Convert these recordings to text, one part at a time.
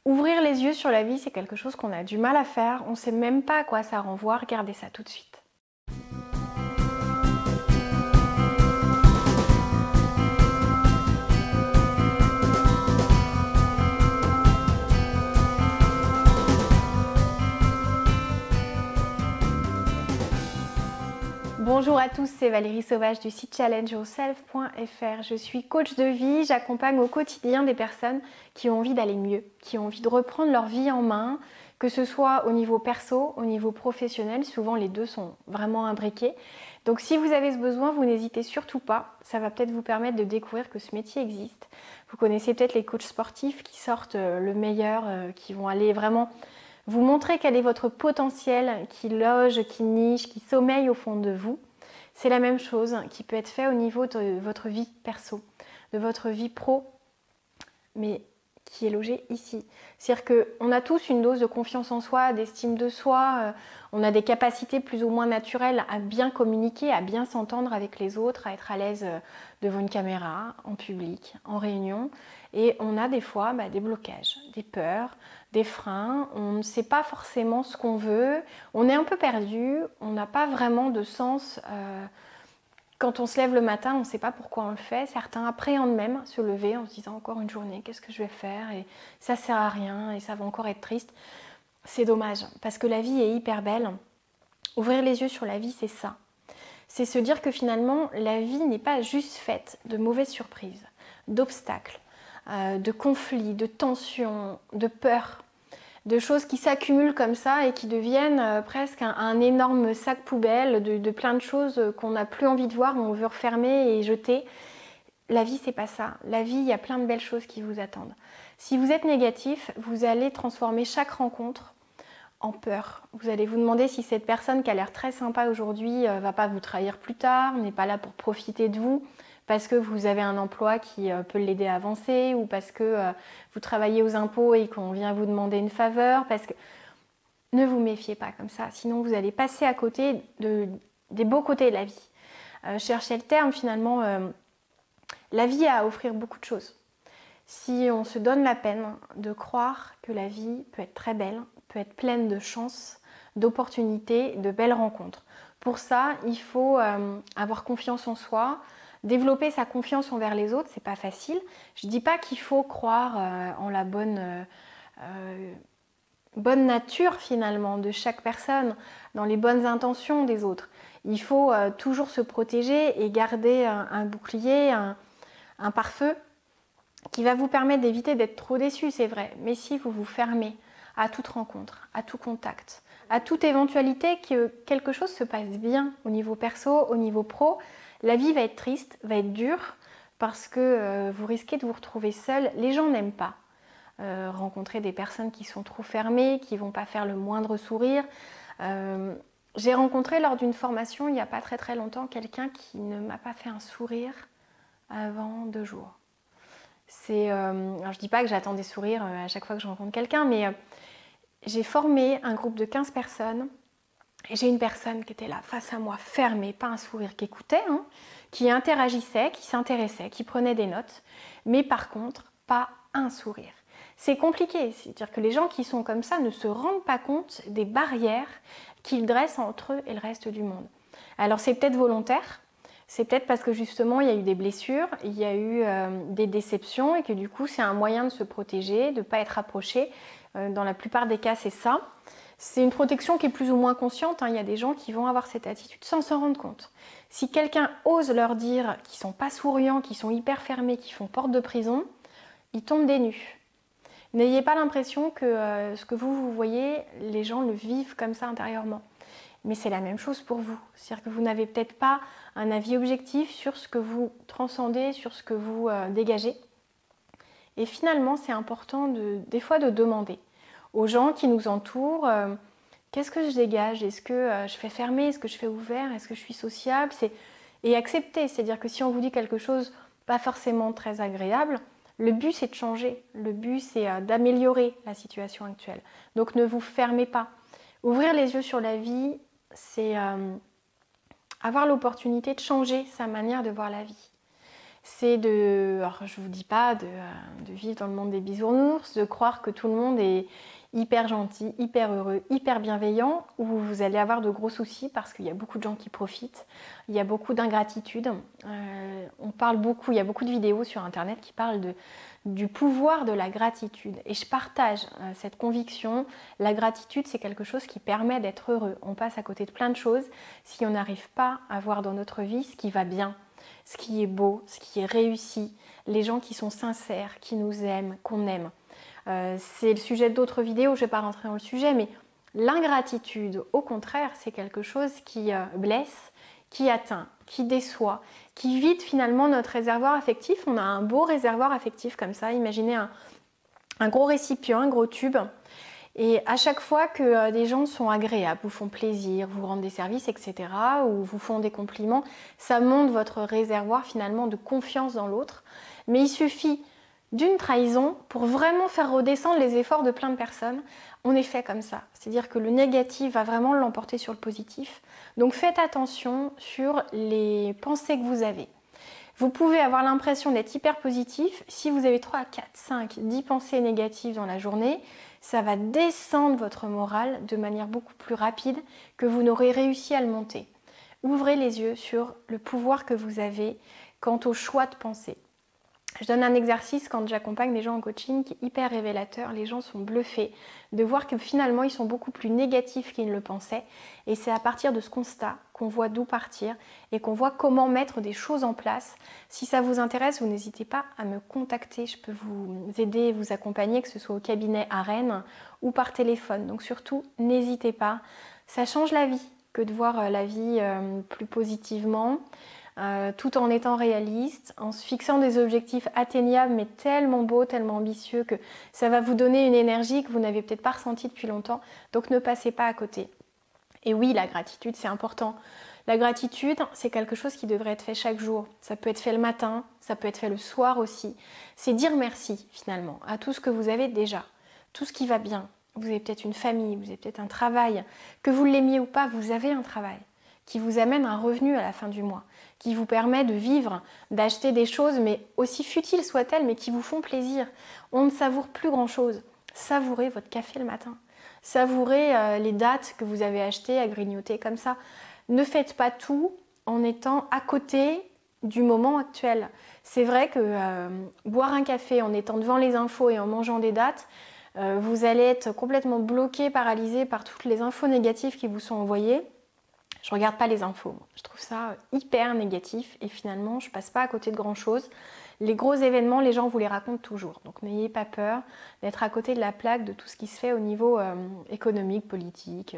Ouvrir les yeux sur la vie, c'est quelque chose qu'on a du mal à faire. On ne sait même pas à quoi ça renvoie. Regardez ça tout de suite. Bonjour à tous, c'est Valérie Sauvage du site challengeyourself.fr. Je suis coach de vie, j'accompagne au quotidien des personnes qui ont envie d'aller mieux, qui ont envie de reprendre leur vie en main, que ce soit au niveau perso, au niveau professionnel, souvent les deux sont vraiment imbriqués. Donc si vous avez ce besoin, vous n'hésitez surtout pas, ça va peut-être vous permettre de découvrir que ce métier existe. Vous connaissez peut-être les coachs sportifs qui sortent le meilleur, qui vont aller vraiment vous montrer quel est votre potentiel qui loge, qui niche, qui sommeille au fond de vous. C'est la même chose qui peut être fait au niveau de votre vie perso, de votre vie pro, mais qui est logée ici. C'est-à-dire qu'on a tous une dose de confiance en soi, d'estime de soi, on a des capacités plus ou moins naturelles à bien communiquer, à bien s'entendre avec les autres, à être à l'aise devant une caméra, en public, en réunion. Et on a des fois des blocages, des peurs, des freins, on ne sait pas forcément ce qu'on veut, on est un peu perdu, on n'a pas vraiment de sens. Quand on se lève le matin, on ne sait pas pourquoi on le fait. Certains appréhendent même se lever en se disant encore une journée, qu'est-ce que je vais faire? Et ça ne sert à rien et ça va encore être triste. C'est dommage parce que la vie est hyper belle. Ouvrir les yeux sur la vie, c'est ça. C'est se dire que finalement, la vie n'est pas juste faite de mauvaises surprises, d'obstacles, de conflits, de tensions, de peurs, de choses qui s'accumulent comme ça et qui deviennent presque un énorme sac poubelle de plein de choses qu'on n'a plus envie de voir, on veut refermer et jeter. La vie, c'est pas ça. La vie, il y a plein de belles choses qui vous attendent. Si vous êtes négatif, vous allez transformer chaque rencontre en peur. Vous allez vous demander si cette personne qui a l'air très sympa aujourd'hui va pas vous trahir plus tard, n'est pas là pour profiter de vous, parce que vous avez un emploi qui peut l'aider à avancer, ou parce que vous travaillez aux impôts et qu'on vient vous demander une faveur, parce que ne vous méfiez pas comme ça, sinon vous allez passer à côté des beaux côtés de la vie. Cherchez le terme finalement, la vie a à offrir beaucoup de choses. Si on se donne la peine de croire que la vie peut être très belle, peut être pleine de chances, d'opportunités, de belles rencontres. Pour ça, il faut avoir confiance en soi, développer sa confiance envers les autres, c'est pas facile. Je dis pas qu'il faut croire en la bonne nature finalement de chaque personne, dans les bonnes intentions des autres. Il faut toujours se protéger et garder un bouclier, un pare-feu qui va vous permettre d'éviter d'être trop déçu, c'est vrai. Mais si vous vous fermez à toute rencontre, à tout contact, à toute éventualité que quelque chose se passe bien au niveau perso, au niveau pro, la vie va être triste, va être dure, parce que vous risquez de vous retrouver seul. Les gens n'aiment pas rencontrer des personnes qui sont trop fermées, qui ne vont pas faire le moindre sourire. J'ai rencontré lors d'une formation, il n'y a pas très très longtemps, quelqu'un qui ne m'a pas fait un sourire avant 2 jours. Alors je dis pas que j'attends des sourires à chaque fois que je rencontre quelqu'un, mais j'ai formé un groupe de 15 personnes et j'ai une personne qui était là face à moi, fermée, pas un sourire, qui écoutait, qui interagissait, qui s'intéressait, qui prenait des notes, mais par contre, pas un sourire. C'est compliqué, c'est-à-dire que les gens qui sont comme ça ne se rendent pas compte des barrières qu'ils dressent entre eux et le reste du monde. Alors c'est peut-être volontaire, c'est peut-être parce que justement il y a eu des blessures, il y a eu des déceptions et que du coup c'est un moyen de se protéger, de ne pas être approché. Dans la plupart des cas c'est ça. C'est une protection qui est plus ou moins consciente, il y a des gens qui vont avoir cette attitude sans s'en rendre compte. Si quelqu'un ose leur dire qu'ils ne sont pas souriants, qu'ils sont hyper fermés, qu'ils font porte de prison, ils tombent des nues. N'ayez pas l'impression que ce que vous voyez, les gens le vivent comme ça intérieurement. Mais c'est la même chose pour vous. C'est-à-dire que vous n'avez peut-être pas un avis objectif sur ce que vous transcendez, sur ce que vous dégagez. Et finalement, c'est important des fois de demander aux gens qui nous entourent qu'est-ce que je dégage? Est-ce que je fais fermer? Est-ce que je fais ouvert? Est-ce que je suis sociable? Et accepter. C'est-à-dire que si on vous dit quelque chose pas forcément très agréable, le but c'est de changer. Le but c'est d'améliorer la situation actuelle. Donc ne vous fermez pas. Ouvrir les yeux sur la vie, c'est avoir l'opportunité de changer sa manière de voir la vie. c'est de, alors je vous dis pas de vivre dans le monde des bisounours, de croire que tout le monde est hyper gentil, hyper heureux, hyper bienveillant, où vous allez avoir de gros soucis parce qu'il y a beaucoup de gens qui profitent, il y a beaucoup d'ingratitude. On parle beaucoup, il y a beaucoup de vidéos sur internet qui parlent du pouvoir de la gratitude. Et je partage cette conviction. La gratitude, c'est quelque chose qui permet d'être heureux. On passe à côté de plein de choses si on n'arrive pas à voir dans notre vie ce qui va bien, ce qui est beau, ce qui est réussi, les gens qui sont sincères, qui nous aiment, qu'on aime. C'est le sujet d'autres vidéos, je ne vais pas rentrer dans le sujet, mais l'ingratitude, au contraire, c'est quelque chose qui blesse, qui atteint, qui déçoit, qui vide finalement notre réservoir affectif. On a un beau réservoir affectif comme ça, imaginez un gros récipient, un gros tube. Et à chaque fois que des gens sont agréables, vous font plaisir, vous rendent des services, etc., ou vous font des compliments, ça monte votre réservoir finalement de confiance dans l'autre. Mais il suffit d'une trahison pour vraiment faire redescendre les efforts de plein de personnes. On est fait comme ça, c'est-à-dire que le négatif va vraiment l'emporter sur le positif. Donc faites attention sur les pensées que vous avez. Vous pouvez avoir l'impression d'être hyper positif. Si vous avez 3, 4, 5, 10 pensées négatives dans la journée, ça va descendre votre morale de manière beaucoup plus rapide que vous n'aurez réussi à le monter. Ouvrez les yeux sur le pouvoir que vous avez quant au choix de pensée. Je donne un exercice quand j'accompagne des gens en coaching qui est hyper révélateur. Les gens sont bluffés de voir que finalement ils sont beaucoup plus négatifs qu'ils ne le pensaient. Et c'est à partir de ce constat qu'on voit d'où partir et qu'on voit comment mettre des choses en place. Si ça vous intéresse, vous n'hésitez pas à me contacter. Je peux vous aider, vous accompagner, que ce soit au cabinet à Rennes ou par téléphone. Donc surtout, n'hésitez pas. Ça change la vie que de voir la vie plus positivement. Tout en étant réaliste, en se fixant des objectifs atteignables mais tellement beaux, tellement ambitieux que ça va vous donner une énergie que vous n'avez peut-être pas ressentie depuis longtemps, donc ne passez pas à côté. Et oui, la gratitude, c'est important. La gratitude, c'est quelque chose qui devrait être fait chaque jour. Ça peut être fait le matin, ça peut être fait le soir aussi. C'est dire merci finalement à tout ce que vous avez déjà, tout ce qui va bien. Vous avez peut-être une famille, vous avez peut-être un travail, que vous l'aimiez ou pas, vous avez un travail qui vous amène un revenu à la fin du mois, qui vous permet de vivre, d'acheter des choses, mais aussi futiles soient-elles, mais qui vous font plaisir. On ne savoure plus grand-chose. Savourez votre café le matin. Savourez les dattes que vous avez achetées à grignoter comme ça. Ne faites pas tout en étant à côté du moment actuel. C'est vrai que boire un café en étant devant les infos et en mangeant des dattes, vous allez être complètement bloqué, paralysé par toutes les infos négatives qui vous sont envoyées. Je ne regarde pas les infos, je trouve ça hyper négatif et finalement je passe pas à côté de grand chose. Les gros événements, les gens vous les racontent toujours, donc n'ayez pas peur d'être à côté de la plaque de tout ce qui se fait au niveau économique, politique,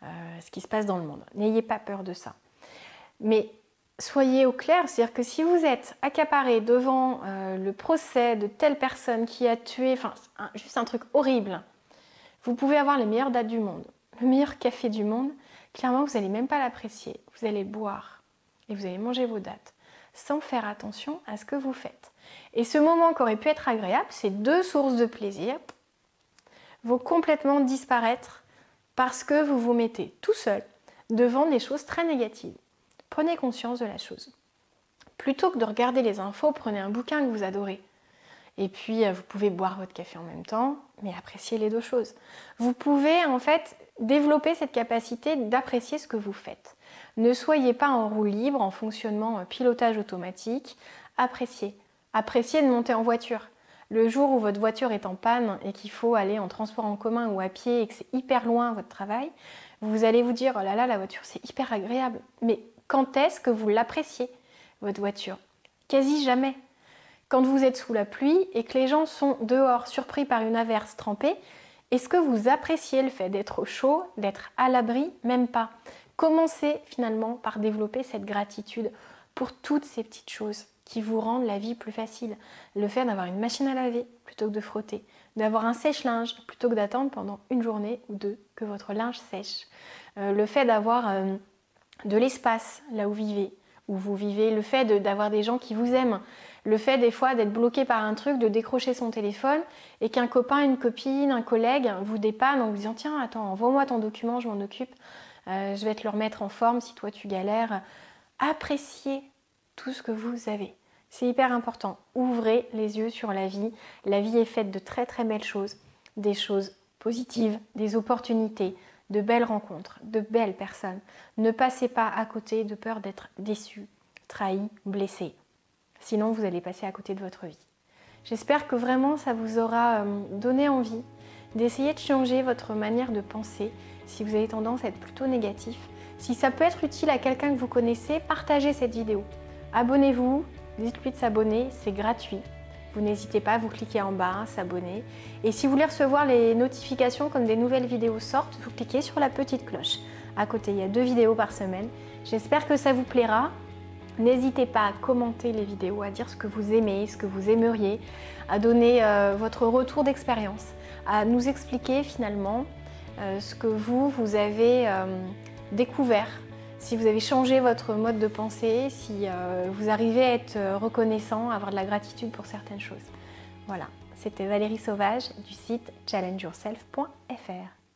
ce qui se passe dans le monde. N'ayez pas peur de ça. Mais soyez au clair, c'est-à-dire que si vous êtes accaparé devant le procès de telle personne qui a tué, enfin juste un truc horrible, vous pouvez avoir les meilleures dates du monde, le meilleur café du monde, clairement vous n'allez même pas l'apprécier, vous allez boire et vous allez manger vos dattes sans faire attention à ce que vous faites. Et ce moment qui aurait pu être agréable, ces deux sources de plaisir vont complètement disparaître parce que vous vous mettez tout seul devant des choses très négatives. Prenez conscience de la chose. Plutôt que de regarder les infos, prenez un bouquin que vous adorez. Et puis, vous pouvez boire votre café en même temps, mais apprécier les deux choses. Vous pouvez en fait développer cette capacité d'apprécier ce que vous faites. Ne soyez pas en roue libre, en fonctionnement pilotage automatique. Appréciez. Appréciez de monter en voiture. Le jour où votre voiture est en panne et qu'il faut aller en transport en commun ou à pied et que c'est hyper loin votre travail, vous allez vous dire « Oh là là, la voiture c'est hyper agréable ». Mais quand est-ce que vous l'appréciez, votre voiture? Quasi jamais. Quand vous êtes sous la pluie et que les gens sont dehors surpris par une averse trempée, est-ce que vous appréciez le fait d'être au chaud, d'être à l'abri? Même pas. Commencez finalement par développer cette gratitude pour toutes ces petites choses qui vous rendent la vie plus facile. Le fait d'avoir une machine à laver plutôt que de frotter, d'avoir un sèche-linge plutôt que d'attendre pendant une journée ou deux que votre linge sèche. Le fait d'avoir de l'espace là où vous vivez, le fait d'avoir des gens qui vous aiment, le fait des fois d'être bloqué par un truc, de décrocher son téléphone et qu'un copain, une copine, un collègue vous dépanne en vous disant « Tiens, attends, envoie-moi ton document, je m'en occupe, je vais te le remettre en forme si toi tu galères ». Appréciez tout ce que vous avez. C'est hyper important. Ouvrez les yeux sur la vie. La vie est faite de très très belles choses, des choses positives, des opportunités, de belles rencontres, de belles personnes. Ne passez pas à côté de peur d'être déçu, trahi, blessé. Sinon, vous allez passer à côté de votre vie. J'espère que vraiment ça vous aura donné envie d'essayer de changer votre manière de penser si vous avez tendance à être plutôt négatif. Si ça peut être utile à quelqu'un que vous connaissez, partagez cette vidéo. Abonnez-vous, dites-lui de s'abonner, c'est gratuit. Vous n'hésitez pas, vous cliquez en bas, s'abonner. Et si vous voulez recevoir les notifications quand des nouvelles vidéos sortent, vous cliquez sur la petite cloche. À côté, il y a 2 vidéos par semaine. J'espère que ça vous plaira. N'hésitez pas à commenter les vidéos, à dire ce que vous aimez, ce que vous aimeriez, à donner votre retour d'expérience, à nous expliquer finalement ce que vous avez découvert, si vous avez changé votre mode de pensée, si vous arrivez à être reconnaissant, à avoir de la gratitude pour certaines choses. Voilà, c'était Valérie Sauvage du site challengeyourself.fr.